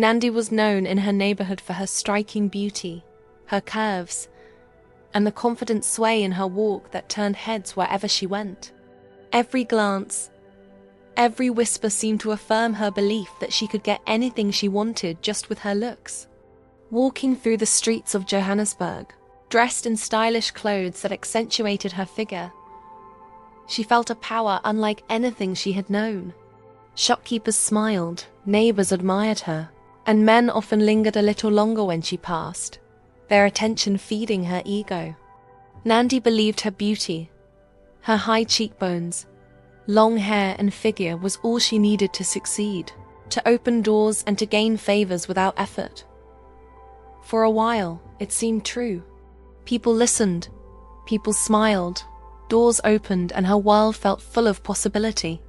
Nandi was known in her neighborhood for her striking beauty, her curves, and the confident sway in her walk that turned heads wherever she went. Every glance, every whisper seemed to affirm her belief that she could get anything she wanted just with her looks. Walking through the streets of Johannesburg, dressed in stylish clothes that accentuated her figure, she felt a power unlike anything she had known. Shopkeepers smiled, neighbors admired her, and men often lingered a little longer when she passed, their attention feeding her ego. Nandi believed her beauty, her high cheekbones, long hair and figure was all she needed to succeed, to open doors and to gain favors without effort. For a while, it seemed true. People listened, people smiled, doors opened, and her world felt full of possibility.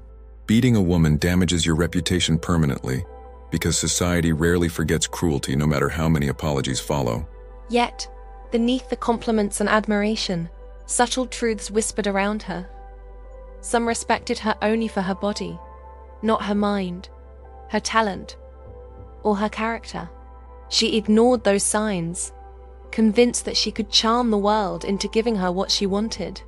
Beating a woman damages your reputation permanently, because society rarely forgets cruelty no matter how many apologies follow. Yet, beneath the compliments and admiration, subtle truths whispered around her. Some respected her only for her body, not her mind, her talent, or her character. She ignored those signs, convinced that she could charm the world into giving her what she wanted.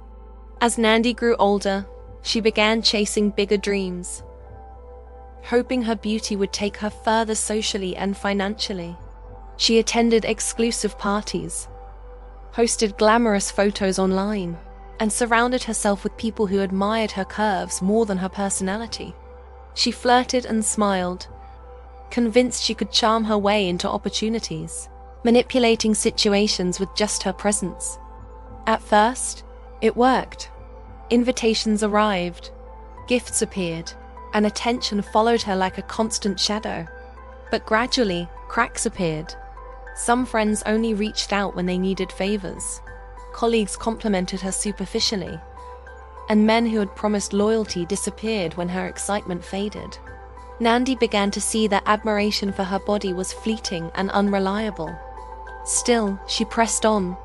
As Nandi grew older, she began chasing bigger dreams, hoping her beauty would take her further socially and financially. She attended exclusive parties, posted glamorous photos online, and surrounded herself with people who admired her curves more than her personality. She flirted and smiled, convinced she could charm her way into opportunities, manipulating situations with just her presence. At first, it worked. Invitations arrived, gifts appeared, and attention followed her like a constant shadow. But gradually, cracks appeared. Some friends only reached out when they needed favors. Colleagues complimented her superficially, and men who had promised loyalty disappeared when her excitement faded. Nandi began to see that admiration for her body was fleeting and unreliable. Still, she pressed on,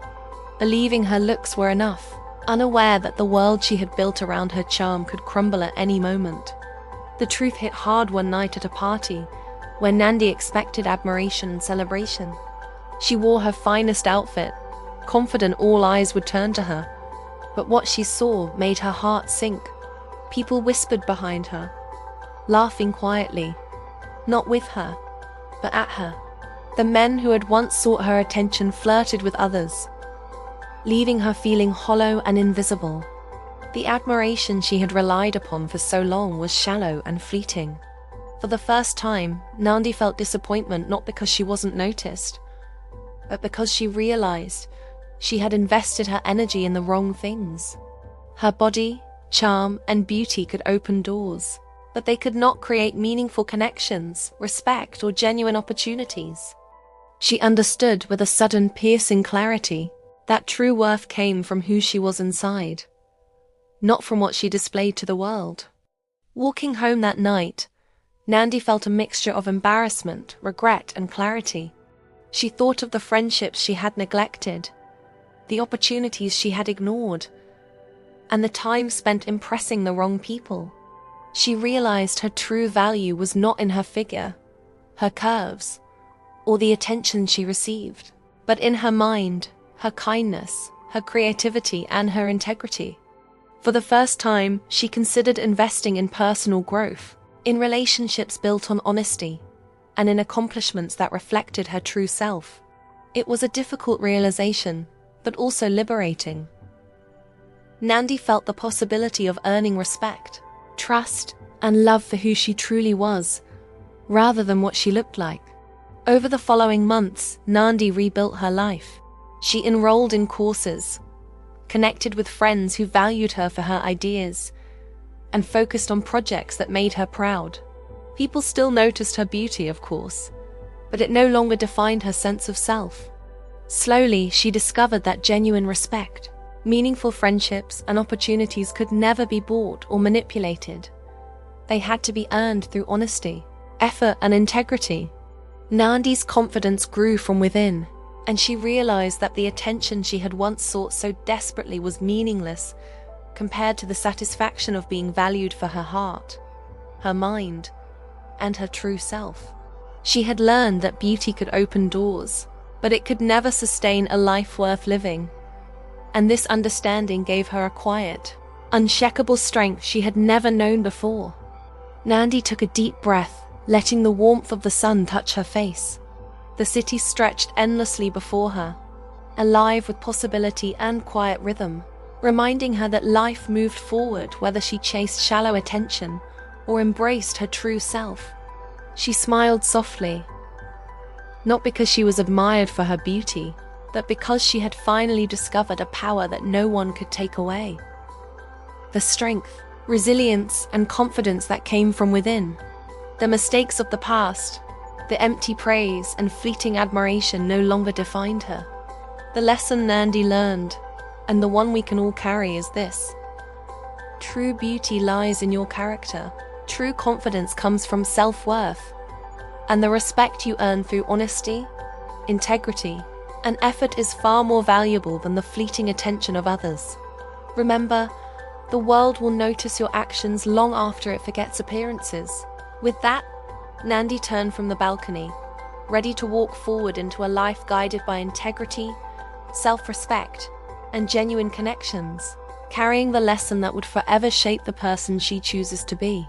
believing her looks were enough, unaware that the world she had built around her charm could crumble at any moment. The truth hit hard one night at a party, when Nandi expected admiration and celebration. She wore her finest outfit, confident all eyes would turn to her. But what she saw made her heart sink. People whispered behind her, laughing quietly, not with her, but at her. The men who had once sought her attention flirted with others, leaving her feeling hollow and invisible. The admiration she had relied upon for so long was shallow and fleeting. For the first time, Nandi felt disappointment not because she wasn't noticed, but because she realized she had invested her energy in the wrong things. Her body, charm, and beauty could open doors, but they could not create meaningful connections, respect, or genuine opportunities. She understood with a sudden piercing clarity that true worth came from who she was inside, not from what she displayed to the world. Walking home that night, Nandi felt a mixture of embarrassment, regret, and clarity. She thought of the friendships she had neglected, the opportunities she had ignored, and the time spent impressing the wrong people. She realized her true value was not in her figure, her curves, or the attention she received, but in her mind, her kindness, her creativity, and her integrity. For the first time, she considered investing in personal growth, in relationships built on honesty, and in accomplishments that reflected her true self. It was a difficult realization, but also liberating. Nandi felt the possibility of earning respect, trust, and love for who she truly was, rather than what she looked like. Over the following months, Nandi rebuilt her life. She enrolled in courses, connected with friends who valued her for her ideas, and focused on projects that made her proud. People still noticed her beauty, of course, but it no longer defined her sense of self. Slowly, she discovered that genuine respect, meaningful friendships, and opportunities could never be bought or manipulated. They had to be earned through honesty, effort, and integrity. Nandi's confidence grew from within, and she realized that the attention she had once sought so desperately was meaningless compared to the satisfaction of being valued for her heart, her mind, and her true self. She had learned that beauty could open doors, but it could never sustain a life worth living. And this understanding gave her a quiet, unshakable strength she had never known before. Nandi took a deep breath, letting the warmth of the sun touch her face. The city stretched endlessly before her, alive with possibility and quiet rhythm, reminding her that life moved forward whether she chased shallow attention or embraced her true self. She smiled softly, not because she was admired for her beauty, but because she had finally discovered a power that no one could take away. The strength, resilience, and confidence that came from within. The mistakes of the past, the empty praise and fleeting admiration no longer defined her. The lesson Nandi learned, and the one we can all carry, is this: true beauty lies in your character. True confidence comes from self-worth, and the respect you earn through honesty, integrity, and effort is far more valuable than the fleeting attention of others. Remember, the world will notice your actions long after it forgets appearances. With that, Nandi turned from the balcony, ready to walk forward into a life guided by integrity, self-respect, and genuine connections, carrying the lesson that would forever shape the person she chooses to be.